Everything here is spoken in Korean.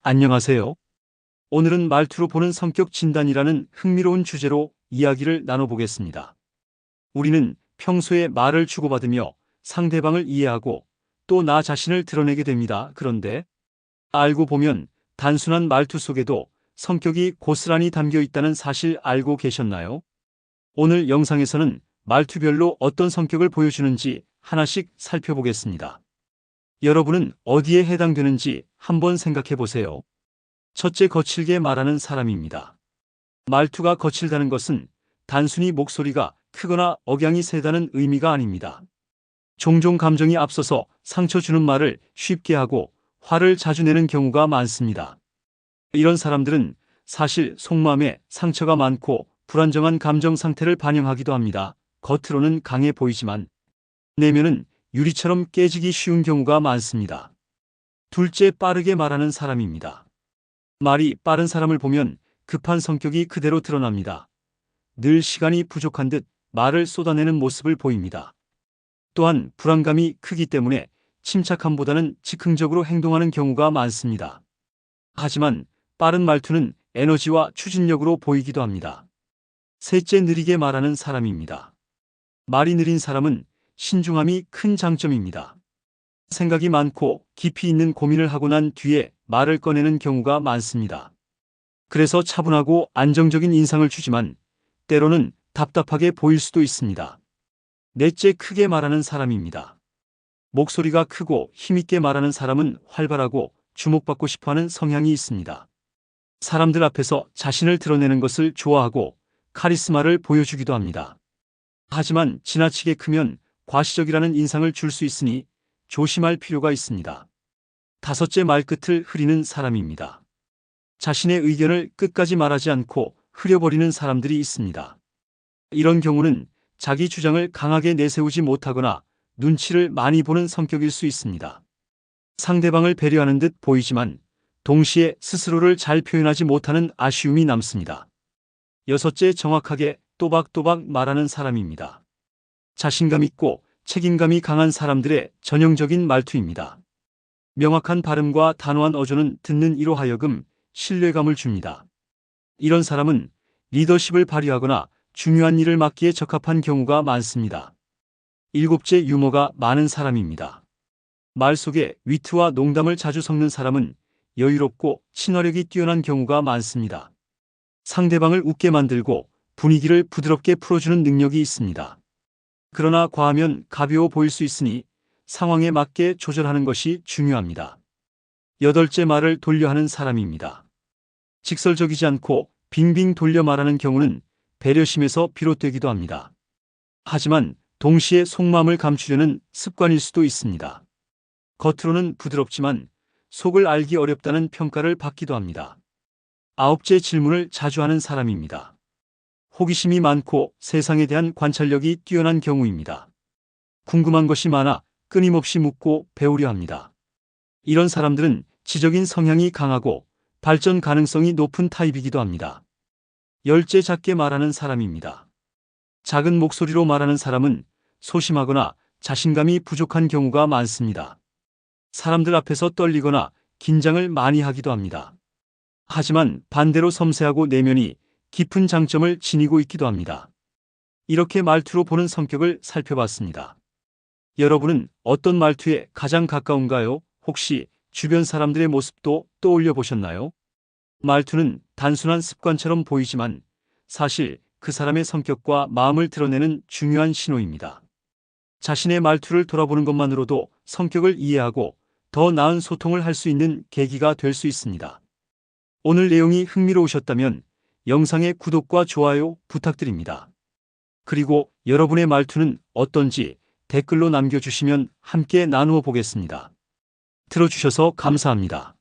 안녕하세요. 오늘은 말투로 보는 성격 진단이라는 흥미로운 주제로 이야기를 나눠보겠습니다. 우리는 평소에 말을 주고받으며 상대방을 이해하고 또 나 자신을 드러내게 됩니다. 그런데 알고 보면 단순한 말투 속에도 성격이 고스란히 담겨 있다는 사실 알고 계셨나요? 오늘 영상에서는 말투별로 어떤 성격을 보여주는지 하나씩 살펴보겠습니다. 여러분은 어디에 해당되는지 한번 생각해 보세요. 첫째, 거칠게 말하는 사람입니다. 말투가 거칠다는 것은 단순히 목소리가 크거나 억양이 세다는 의미가 아닙니다. 종종 감정이 앞서서 상처 주는 말을 쉽게 하고 화를 자주 내는 경우가 많습니다. 이런 사람들은 사실 속마음에 상처가 많고 불안정한 감정 상태를 반영하기도 합니다. 겉으로는 강해 보이지만 내면은 유리처럼 깨지기 쉬운 경우가 많습니다. 둘째, 빠르게 말하는 사람입니다. 말이 빠른 사람을 보면 급한 성격이 그대로 드러납니다. 늘 시간이 부족한 듯 말을 쏟아내는 모습을 보입니다. 또한 불안감이 크기 때문에 침착함보다는 즉흥적으로 행동하는 경우가 많습니다. 하지만 빠른 말투는 에너지와 추진력으로 보이기도 합니다. 셋째, 느리게 말하는 사람입니다. 말이 느린 사람은 신중함이 큰 장점입니다. 생각이 많고 깊이 있는 고민을 하고 난 뒤에 말을 꺼내는 경우가 많습니다. 그래서 차분하고 안정적인 인상을 주지만 때로는 답답하게 보일 수도 있습니다. 넷째, 크게 말하는 사람입니다. 목소리가 크고 힘있게 말하는 사람은 활발하고 주목받고 싶어하는 성향이 있습니다. 사람들 앞에서 자신을 드러내는 것을 좋아하고 카리스마를 보여주기도 합니다. 하지만 지나치게 크면 과시적이라는 인상을 줄 수 있으니 조심할 필요가 있습니다. 다섯째, 말끝을 흐리는 사람입니다. 자신의 의견을 끝까지 말하지 않고 흐려버리는 사람들이 있습니다. 이런 경우는 자기 주장을 강하게 내세우지 못하거나 눈치를 많이 보는 성격일 수 있습니다. 상대방을 배려하는 듯 보이지만 동시에 스스로를 잘 표현하지 못하는 아쉬움이 남습니다. 여섯째, 정확하게 또박또박 말하는 사람입니다. 자신감 있고 책임감이 강한 사람들의 전형적인 말투입니다. 명확한 발음과 단호한 어조는 듣는 이로 하여금 신뢰감을 줍니다. 이런 사람은 리더십을 발휘하거나 중요한 일을 맡기에 적합한 경우가 많습니다. 일곱째, 유머가 많은 사람입니다. 말 속에 위트와 농담을 자주 섞는 사람은 여유롭고 친화력이 뛰어난 경우가 많습니다. 상대방을 웃게 만들고 분위기를 부드럽게 풀어주는 능력이 있습니다. 그러나 과하면 가벼워 보일 수 있으니 상황에 맞게 조절하는 것이 중요합니다. 여덟째, 말을 돌려 하는 사람입니다. 직설적이지 않고 빙빙 돌려 말하는 경우는 배려심에서 비롯되기도 합니다. 하지만 동시에 속마음을 감추려는 습관일 수도 있습니다. 겉으로는 부드럽지만 속을 알기 어렵다는 평가를 받기도 합니다. 아홉째, 질문을 자주 하는 사람입니다. 호기심이 많고 세상에 대한 관찰력이 뛰어난 경우입니다. 궁금한 것이 많아 끊임없이 묻고 배우려 합니다. 이런 사람들은 지적인 성향이 강하고 발전 가능성이 높은 타입이기도 합니다. 열째, 작게 말하는 사람입니다. 작은 목소리로 말하는 사람은 소심하거나 자신감이 부족한 경우가 많습니다. 사람들 앞에서 떨리거나 긴장을 많이 하기도 합니다. 하지만 반대로 섬세하고 내면이 깊은 장점을 지니고 있기도 합니다. 이렇게 말투로 보는 성격을 살펴봤습니다. 여러분은 어떤 말투에 가장 가까운가요? 혹시 주변 사람들의 모습도 떠올려 보셨나요? 말투는 단순한 습관처럼 보이지만 사실 그 사람의 성격과 마음을 드러내는 중요한 신호입니다. 자신의 말투를 돌아보는 것만으로도 성격을 이해하고 더 나은 소통을 할 수 있는 계기가 될 수 있습니다. 오늘 내용이 흥미로우셨다면 영상의 구독과 좋아요 부탁드립니다. 그리고 여러분의 말투는 어떤지 댓글로 남겨주시면 함께 나누어 보겠습니다. 들어주셔서 감사합니다.